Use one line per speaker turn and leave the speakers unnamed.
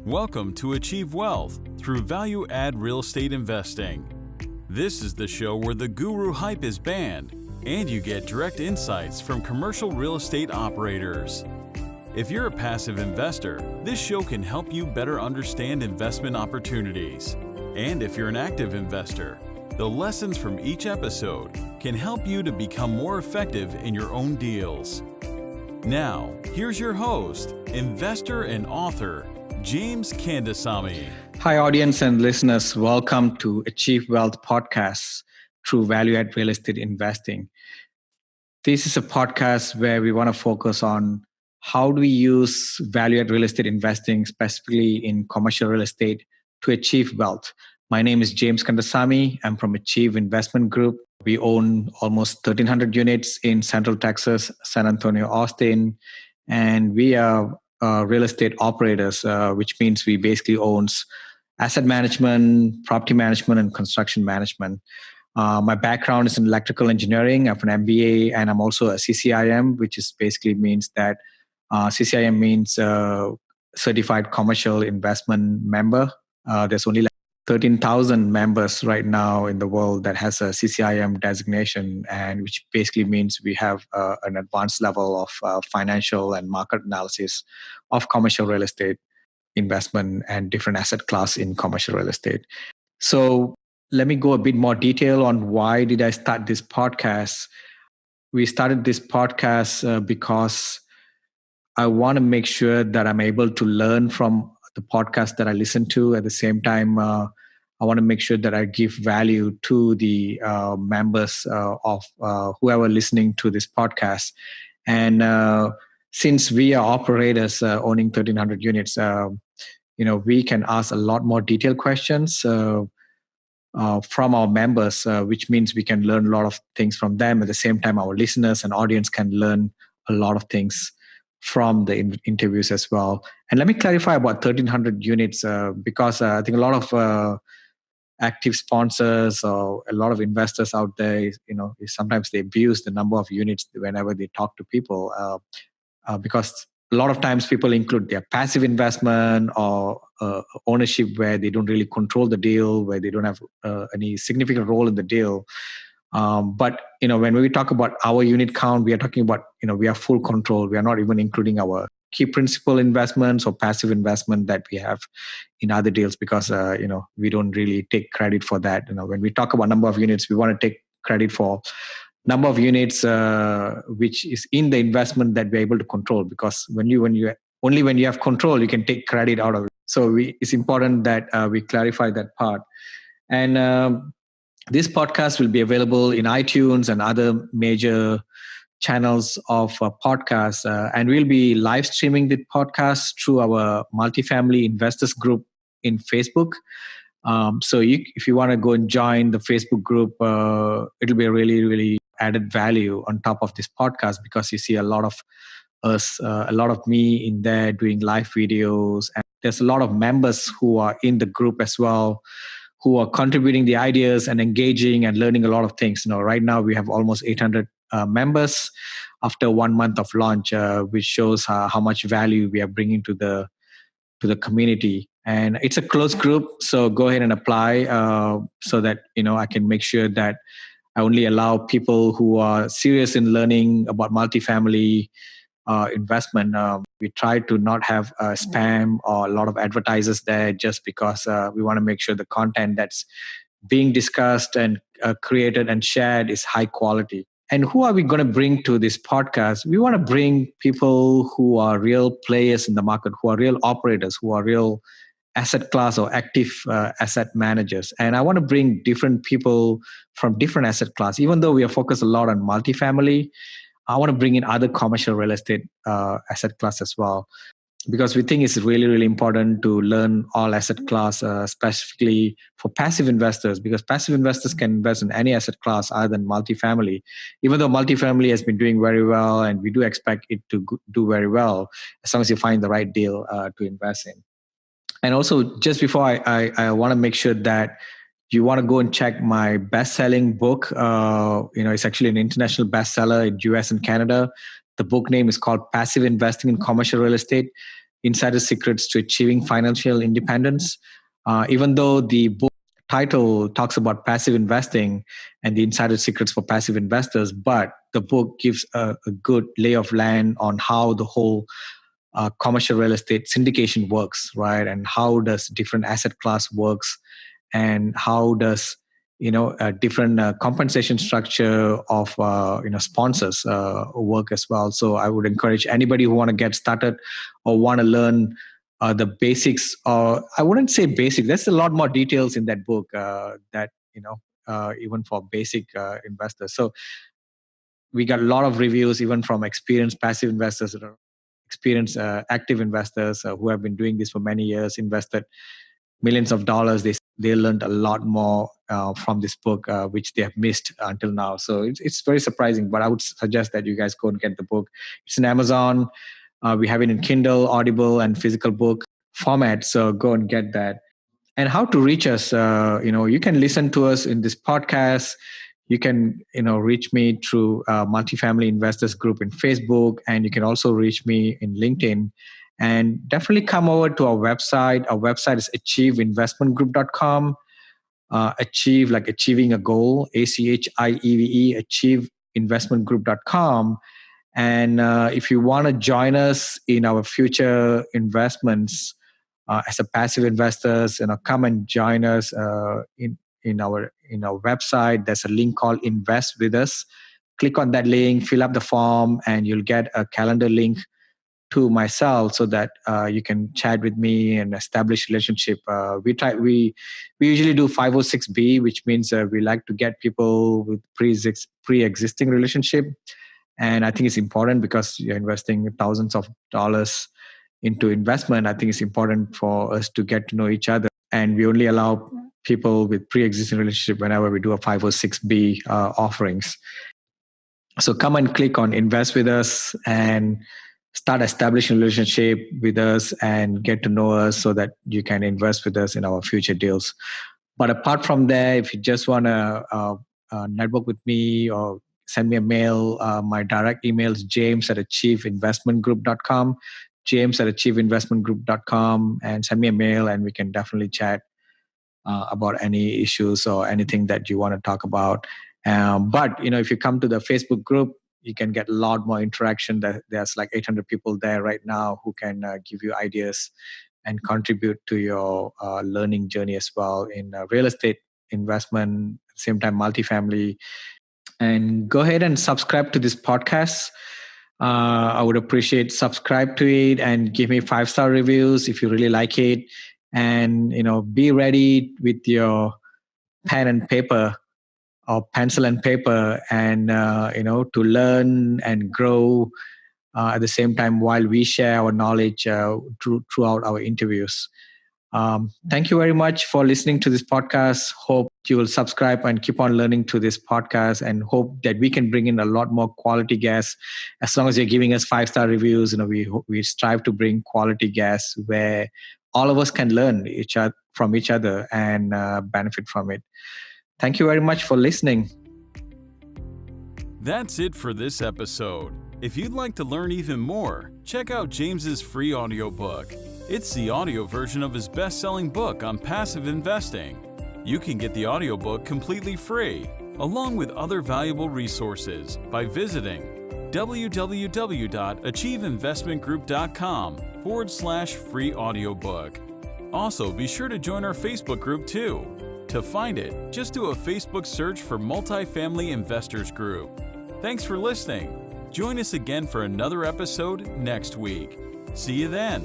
Welcome to Achieve Wealth through value-add real estate investing. This is the show where the guru hype is banned and you get direct insights from commercial real estate operators. If you're a passive investor, this show can help you better understand investment opportunities. And if you're an active investor, the lessons from each episode can help you to become more effective in your own deals. Now, here's your host, investor and author, James Kandasamy.
Hi, audience and listeners. Welcome to Achieve Wealth Podcast through value-add real estate investing. This is a podcast where we want to focus on how do we use value-add real estate investing, specifically in commercial real estate, to achieve wealth. My name is James Kandasamy. I'm from Achieve Investment Group. We own almost 1,300 units in Central Texas, San Antonio, Austin, and we are real estate operators, which means we basically owns asset management, property management, and construction management. My background is in electrical engineering. I have an MBA, and I'm also a CCIM, which is basically means that CCIM means Certified Commercial Investment Member. There's only 13,000 members right now in the world that has a CCIM designation, and which basically means we have an advanced level of financial and market analysis of commercial real estate investment and different asset class in commercial real estate. So let me go a bit more detail on why did I start this podcast. We started this podcast because I want to make sure that I'm able to learn from the podcast that I listen to. At the same time, I want to make sure that I give value to the members of whoever listening to this podcast. And since we are operators owning 1,300 units, we can ask a lot more detailed questions from our members, which means we can learn a lot of things from them. At the same time, our listeners and audience can learn a lot of things from the interviews as well. And let me clarify about 1,300 units because I think a lot of active sponsors or a lot of investors out there, sometimes they abuse the number of units whenever they talk to people because a lot of times people include their passive investment or ownership where they don't really control the deal, where they don't have any significant role in the deal. But when we talk about our unit count, we are talking about, we have full control. We are not even including our key principal investments or passive investment that we have in other deals because, we don't really take credit for that. When we talk about number of units, we want to take credit for number of units, which is in the investment that we're able to control, because when you have control, you can take credit out of it. So it's important that we clarify that part. And this podcast will be available in iTunes and other major channels of podcasts. And we'll be live streaming the podcast through our multifamily investors group in Facebook. So if you want to go and join the Facebook group, it'll be a really, really added value on top of this podcast because you see a lot of us, a lot of me in there doing live videos. And there's a lot of members who are in the group as well, who are contributing the ideas and engaging and learning a lot of things. Right now we have almost 800 members after 1 month of launch, which shows how much value we are bringing to the community. And it's a closed group, so go ahead and apply so that I can make sure that I only allow people who are serious in learning about multifamily investment. We try to not have spam or a lot of advertisers there just because we want to make sure the content that's being discussed and created and shared is high quality. And who are we going to bring to this podcast? We want to bring people who are real players in the market, who are real operators, who are real asset class or active asset managers. And I want to bring different people from different asset class. Even though we are focused a lot on multifamily, I want to bring in other commercial real estate asset class as well, because we think it's really, really important to learn all asset class, specifically for passive investors, because passive investors can invest in any asset class other than multifamily, even though multifamily has been doing very well, and we do expect it to do very well as long as you find the right deal to invest in. And also, just before I want to make sure that you want to go and check my best-selling book. It's actually an international bestseller in US and Canada. The book name is called Passive Investing in Commercial Real Estate. Insider Secrets to Achieving Financial Independence. Even though the book title talks about passive investing and the insider secrets for passive investors, but the book gives a good lay of land on how the whole commercial real estate syndication works, right? And how does different asset class works, and how does a different compensation structure of sponsors work as well. So I would encourage anybody who want to get started or want to learn the basics, or I wouldn't say basic. There's a lot more details in that book that even for basic investors. So we got a lot of reviews even from experienced passive investors, that are experienced active investors who have been doing this for many years, invested millions of dollars. They learned a lot more from this book, which they have missed until now. So it's very surprising, but I would suggest that you guys go and get the book. It's in Amazon. We have it in Kindle, Audible, and physical book format. So go and get that. And how to reach us? You can listen to us in this podcast. You can reach me through Multifamily Investors Group in Facebook, and you can also reach me in LinkedIn. And definitely come over to our website. Our website is achieveinvestmentgroup.com. Achieve, like achieving a goal, ACHIEVE, achieveinvestmentgroup.com. And if you want to join us in our future investments as a passive investors, come and join us in our website. There's a link called Invest With Us. Click on that link, fill up the form, and you'll get a calendar link to myself so that you can chat with me and establish relationship. We usually do 506B, which means we like to get people with pre-existing relationship. And I think it's important because you're investing thousands of dollars into investment. I think it's important for us to get to know each other. And we only allow people with pre-existing relationship whenever we do a 506B offerings. So come and click on Invest With Us and start establishing a relationship with us and get to know us so that you can invest with us in our future deals. But apart from that, if you just want to network with me or send me a mail, my direct email is james@achieveinvestmentgroup.com, james@achieveinvestmentgroup.com, and send me a mail and we can definitely chat about any issues or anything that you want to talk about. But if you come to the Facebook group, you can get a lot more interaction. There's like 800 people there right now who can give you ideas and contribute to your learning journey as well in real estate investment, at the same time multifamily. And go ahead and subscribe to this podcast. I would appreciate subscribe to it and give me 5-star reviews if you really like it. And be ready with your pen and paper or pencil and paper, and to learn and grow at the same time while we share our knowledge throughout our interviews. Thank you very much for listening to this podcast. Hope you will subscribe and keep on learning to this podcast, and hope that we can bring in a lot more quality guests. As long as you're giving us 5-star reviews, we strive to bring quality guests where all of us can learn from each other and benefit from it. Thank you very much for listening.
That's it for this episode. If you'd like to learn even more, check out James's free audiobook. It's the audio version of his best-selling book on passive investing. You can get the audiobook completely free, along with other valuable resources, by visiting www.achieveinvestmentgroup.com/free audiobook. Also, be sure to join our Facebook group too. To find it, just do a Facebook search for Multifamily Investors Group. Thanks for listening. Join us again for another episode next week. See you then.